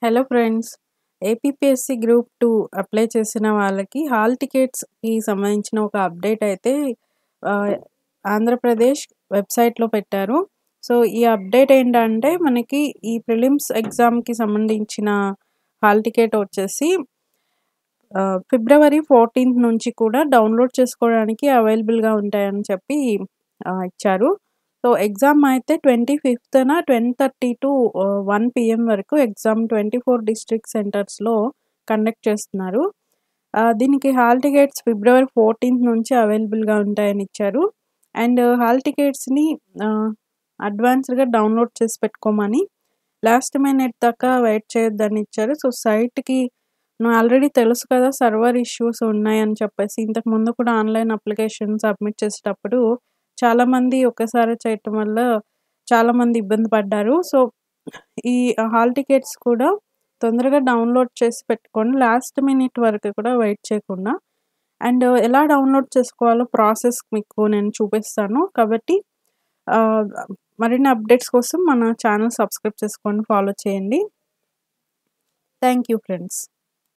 Hello friends. APPSC group 2 apply చేసిన వాళ్ళకి hall టికెట్స్‌కి సంబంధించిన ఒక అప్డేట్ అయితే ఆహ్, ఆంధ్రప్రదేశ్ వెబ్‌సైట్‌లో పెట్టారు. సో, ఈ అప్డేట్ ఏంటంటే మనకి ఈ ప్రిలిమ్స్ ఎగ్జామ్‌కి సంబంధించిన హాల్ టికెట్ వచ్చేసి ఫిబ్రవరి 14 నుంచి కూడా డౌన్‌లోడ్ చేసుకోవడానికి అవైలబుల్‌గా ఉంటాయని చెప్పి ఇచ్చారు. సో, ఎగ్జామ్ అయితే 25న 10:30 టు 1 పీఎం వరకు ఎగ్జామ్ 24 డిస్ట్రిక్ట్ సెంటర్స్‌లో కండక్ట్ చేస్తున్నారు. దీనికి హాల్ టికెట్స్ ఫిబ్రవరి 14 నుంచి అవైలబుల్‌గా ఉంటాయని ఇచ్చారు. అండ్ హాల్ టికెట్స్‌ని అడ్వాన్స్‌డ్‌గా డౌన్‌లోడ్ చేసి పెట్టుకోమని, లాస్ట్ మినిట్ దాకా వెయిట్ చేయొద్దని ఇచ్చారు. సో, సైట్‌కి ఆల్రెడీ తెలుసు కదా, సర్వర్ ఇష్యూస్ ఉన్నాయని చెప్పేసి. ఇంతకుముందు కూడా ఆన్‌లైన్ అప్లికేషన్ సబ్మిట్ చేసేటప్పుడు చాలామంది ఒకేసారి చేయటం వల్ల చాలామంది ఇబ్బంది పడ్డారు. సో, ఈ హాల్ టికెట్స్ కూడా తొందరగా డౌన్‌లోడ్ చేసి పెట్టుకోండి. లాస్ట్ మినిట్ వరకు కూడా వెయిట్ చేయకుండా. అండ్ ఎలా డౌన్‌లోడ్ చేసుకోవాలో ప్రాసెస్ మీకు నేను చూపిస్తాను. కాబట్టి ఆహ్, మరిన్ని అప్డేట్స్ కోసం మన ఛానల్ సబ్స్క్రైబ్ చేసుకోండి, ఫాలో చేయండి. Thank you friends.